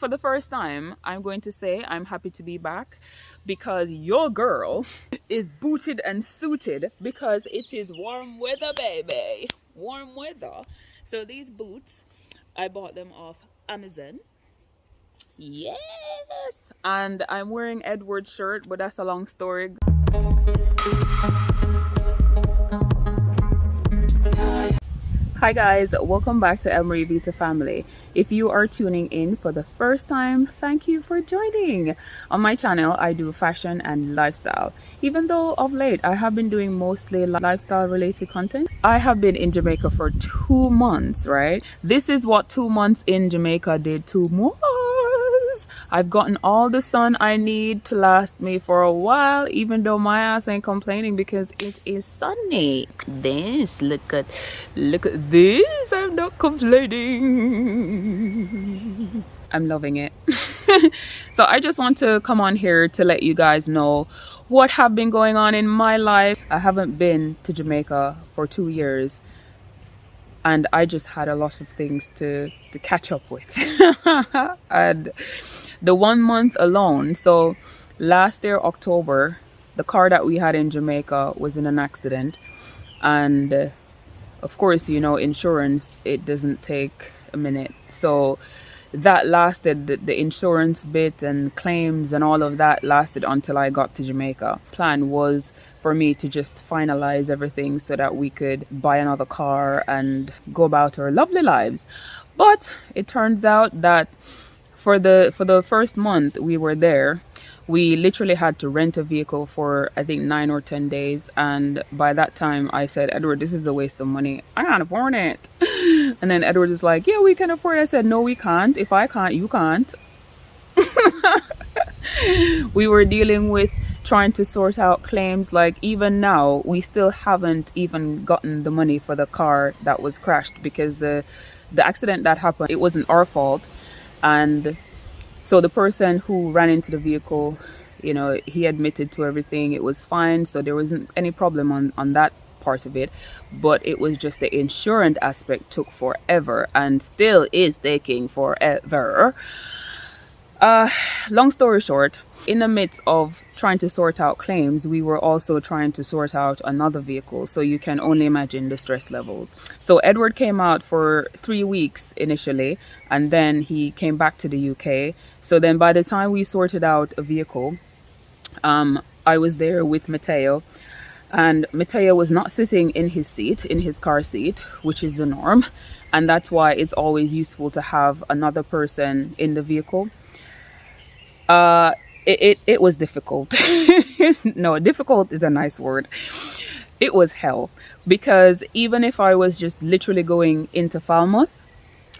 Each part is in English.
for the first time, I'm going to say I'm happy to be back because your girl is booted and suited because it is warm weather, baby. Warm weather. So these boots, I bought them off Amazon. Yes. And I'm wearing Edward's shirt, but that's a long story. Hi guys, welcome back to lmarievita family. If you are tuning in for the first time, thank you for joining. On my channel, I do fashion and lifestyle. Even though of late I have been doing mostly lifestyle related content. I have been in Jamaica for 2 months, right? This is what 2 months in Jamaica did to me. I've gotten all the sun I need to last me for a while, even though my ass ain't complaining because it is sunny. Look at this. I'm not complaining. I'm loving it. So I just want to come on here to let you guys know what have been going on in my life. I haven't been to Jamaica for 2 years. And I just had a lot of things to catch up with. And the 1 month alone, so last year, October, the car that we had in Jamaica was in an accident. And of course, you know, insurance, it doesn't take a minute. So that lasted, the insurance bit and claims and all of that lasted until I got to Jamaica. Plan was for me to just finalize everything so that we could buy another car and go about our lovely lives. But it turns out that for the first month we were there, we literally had to rent a vehicle for I think 9 or 10 days, and by that time I said, Edward, this is a waste of money, I can't afford it. And then Edward is like, yeah, we can afford it. I said, no, we can't. If I can't, you can't. We were dealing with trying to sort out claims. Like even now we still haven't even gotten the money for the car that was crashed, because the accident that happened, it wasn't our fault. And so the person who ran into the vehicle, you know, he admitted to everything. It was fine. So there wasn't any problem on that part of it. But it was just the insurance aspect took forever and still is taking forever. Long story short, in the midst of trying to sort out claims, we were also trying to sort out another vehicle. So you can only imagine the stress levels. So Edward came out for 3 weeks initially, and then he came back to the UK. So then by the time we sorted out a vehicle, I was there with Matteo. And Matteo was not sitting in his seat, in his car seat, which is the norm. And that's why it's always useful to have another person in the vehicle. It was difficult. No, difficult is a nice word. It was hell, because even if I was just literally going into Falmouth,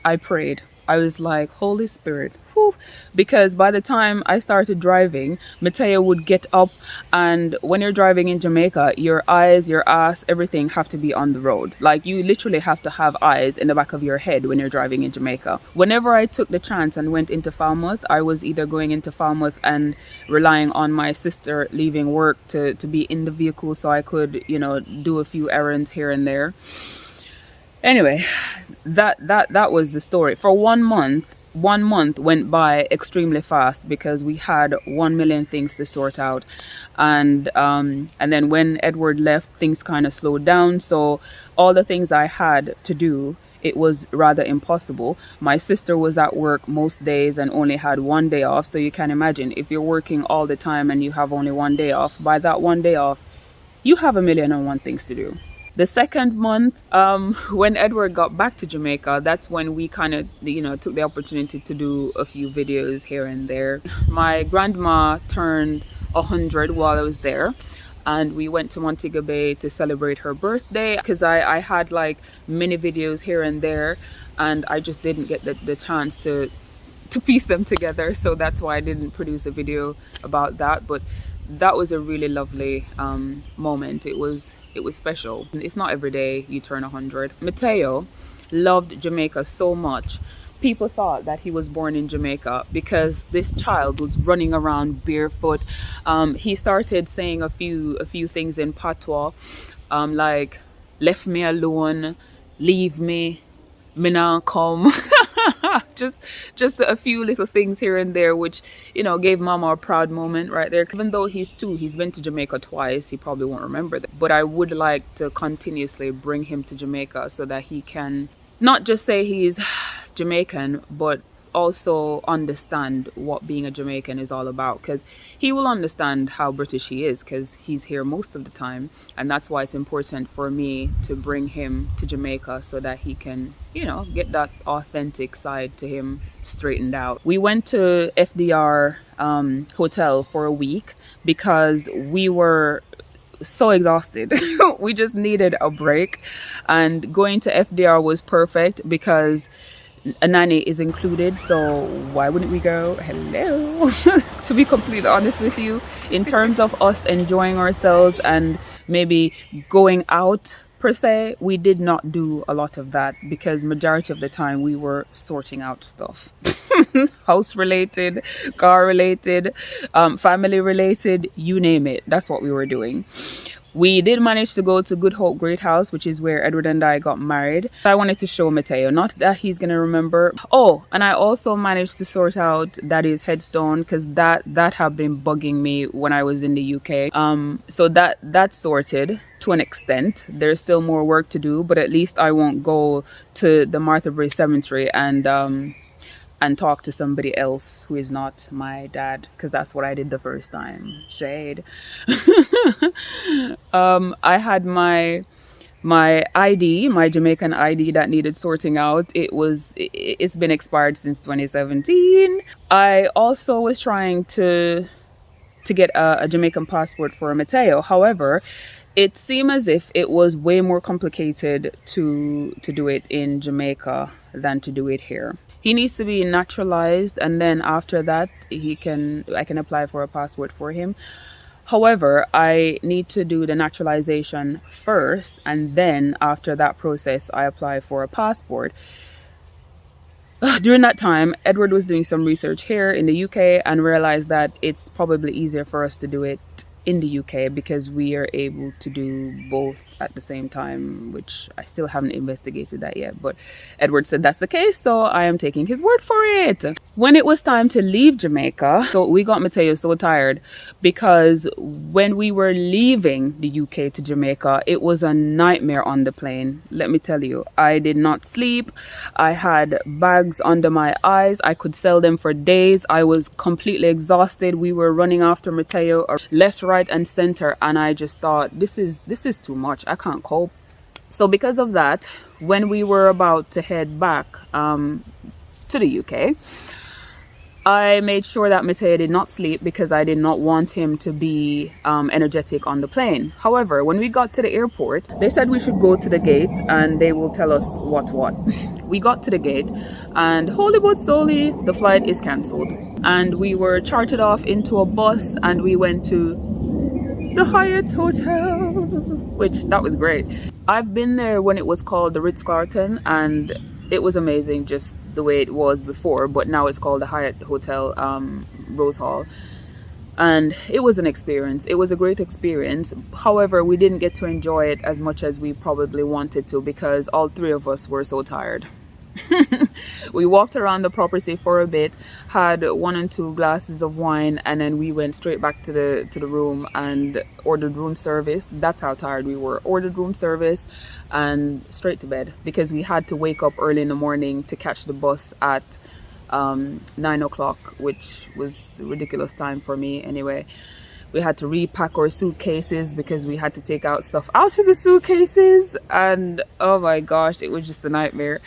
I prayed. I was like, Holy Spirit, whew. Because by the time I started driving, Matteo would get up, and when you're driving in Jamaica, your eyes, your ass, everything have to be on the road. Like you literally have to have eyes in the back of your head when you're driving in Jamaica. Whenever I took the chance and went into Falmouth, I was either going into Falmouth and relying on my sister leaving work to be in the vehicle so I could, you know, do a few errands here and there. Anyway, that was the story. For 1 month, 1 month went by extremely fast because we had 1 million things to sort out. And then when Edward left, things kind of slowed down. So all the things I had to do, it was rather impossible. My sister was at work most days and only had 1 day off. So you can imagine, if you're working all the time and you have only 1 day off, by that 1 day off, you have 1,000,001 things to do. The second month, when Edward got back to Jamaica, that's when we kind of, you know, took the opportunity to do a few videos here and there. My grandma turned 100 while I was there, and we went to Montego Bay to celebrate her birthday, because I had like mini videos here and there, and I just didn't get the chance to piece them together. So that's why I didn't produce a video about that. But that was a really lovely moment. It was special. It's not every day you turn 100. Matteo loved Jamaica so much. People thought that he was born in Jamaica because this child was running around barefoot. He started saying a few things in patois, like "left me alone," "leave me," "me nah come." just just a few little things here and there, which gave mama a proud moment right there. Even though he's been to Jamaica twice, he probably won't remember that, but I would like to continuously bring him to Jamaica so that he can not just say he's Jamaican, but also understand what being a Jamaican is all about, because he will understand how British he is because he's here most of the time, and that's why it's important for me to bring him to Jamaica so that he can get that authentic side to him straightened out. We went to FDR hotel for a week because we were so exhausted. We just needed a break, and going to FDR was perfect because a nanny is included, so why wouldn't we go? Hello. To be completely honest with you, in terms of us enjoying ourselves and maybe going out per se, we did not do a lot of that because majority of the time we were sorting out stuff. House related, car related, family related, you name it. That's what we were doing. We did manage to go to Good Hope Great House, which is where Edward and I got married. I wanted to show Matteo, not that he's going to remember. Oh, and I also managed to sort out Daddy's headstone because that have been bugging me when I was in the UK. So that's sorted to an extent. There's still more work to do, but at least I won't go to the Martha Brace Cemetery and talk to somebody else who is not my dad, because that's what I did the first time. Shade. I had my ID, my Jamaican ID that needed sorting out. It's been expired since 2017. I also was trying to get a Jamaican passport for Matteo. However, it seemed as if it was way more complicated to do it in Jamaica than to do it here. He needs to be naturalized, and then after that I can apply for a passport for him. However, I need to do the naturalization first, and then after that process I apply for a passport. During that time, Edward was doing some research here in the UK and realized that it's probably easier for us to do it in the UK because we are able to do both at the same time, which I still haven't investigated that yet, but Edward said that's the case, so I am taking his word for it. When it was time to leave Jamaica, so we got Matteo so tired because when we were leaving the UK to Jamaica, it was a nightmare on the plane. Let me tell you, I did not sleep. I had bags under my eyes. I could sell them for days. I was completely exhausted. We were running after Matteo left, right and center, and I just thought this is too much. I can't cope. So because of that, when we were about to head back to the UK, I made sure that Matteo did not sleep because I did not want him to be energetic on the plane. However, when we got to the airport, they said we should go to the gate and they will tell us what. We got to the gate and holy but solely, the flight is cancelled. And we were chartered off into a bus and we went to the Hyatt Hotel, which that was great. I've been there when it was called the Ritz-Carlton and it was amazing just the way it was before, but now it's called the Hyatt Hotel Rose Hall, and it was an experience. It was a great experience. However, we didn't get to enjoy it as much as we probably wanted to because all three of us were so tired. We walked around the property for a bit, had 1 and 2 glasses of wine, and then we went straight back to the room and ordered room service. That's how tired we were. Ordered room service and straight to bed because we had to wake up early in the morning to catch the bus at 9 o'clock, which was a ridiculous time for me anyway. We had to repack our suitcases because we had to take out stuff out of the suitcases, and oh my gosh, it was just a nightmare.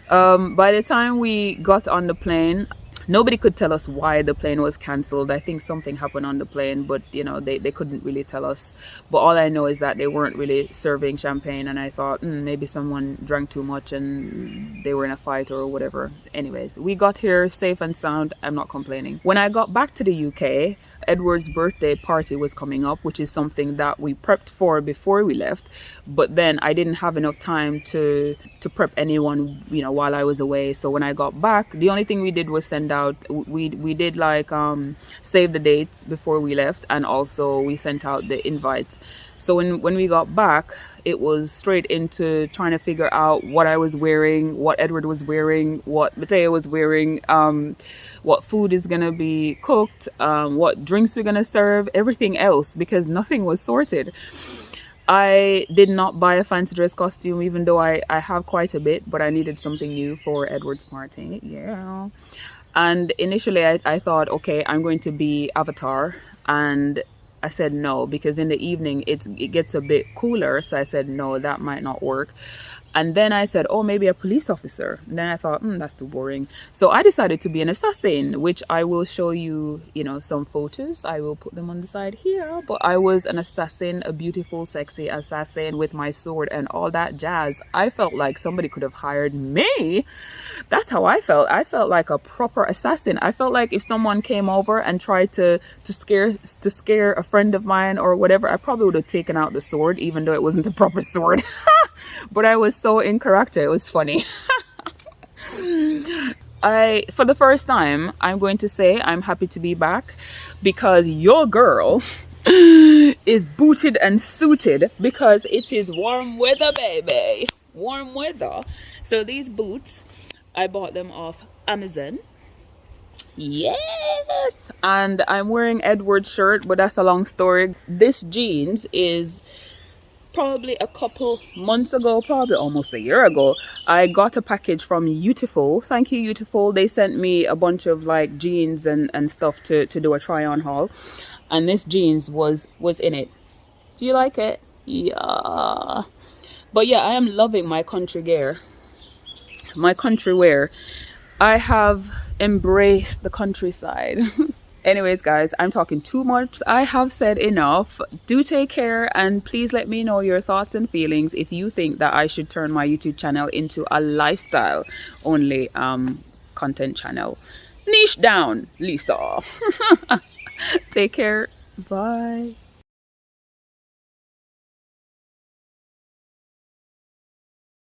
By the time we got on the plane, nobody could tell us why the plane was cancelled. I think something happened on the plane, but they couldn't really tell us. But all I know is that they weren't really serving champagne, and I thought maybe someone drank too much and they were in a fight or whatever. Anyways, we got here safe and sound. I'm not complaining. When I got back to the UK, Edward's birthday party was coming up, which is something that we prepped for before we left, but then I didn't have enough time to prep anyone while I was away. So when I got back, the only thing we did was send out, we did like save the dates before we left, and also we sent out the invites. So when we got back, it was straight into trying to figure out what I was wearing, what Edward was wearing, what Matteo was wearing, what food is gonna be cooked, what drinks we're gonna serve, everything else, because nothing was sorted. I did not buy a fancy dress costume, even though I have quite a bit, but I needed something new for Edward's party. Yeah. And initially, I thought, okay, I'm going to be Avatar. And I said no, because in the evening it gets a bit cooler. So I said, no, that might not work. And then I said, oh, maybe a police officer. And then I thought, that's too boring. So I decided to be an assassin, which I will show you, some photos. I will put them on the side here. But I was an assassin, a beautiful, sexy assassin with my sword and all that jazz. I felt like somebody could have hired me. That's how I felt. I felt like a proper assassin. I felt like if someone came over and tried to scare a friend of mine or whatever, I probably would have taken out the sword, even though it wasn't a proper sword. But I was so in character. It was funny. For the first time, I'm going to say I'm happy to be back, because your girl is booted and suited, because it is warm weather, baby. Warm weather. So these boots, I bought them off Amazon. Yes. And I'm wearing Edward's shirt, but that's a long story. This jeans is probably a couple months ago, probably almost a year ago. I got a package from Beautiful. Thank you, Beautiful. They sent me a bunch of like jeans and stuff to do a try on haul, and this jeans was in it. Do you like it? Yeah. But yeah, I am loving my country gear, my country wear. I have embraced the countryside. Anyways, guys, I'm talking too much. I have said enough. Do take care, and please let me know your thoughts and feelings if you think that I should turn my YouTube channel into a lifestyle only content channel. Niche down, Lisa. Take care. Bye.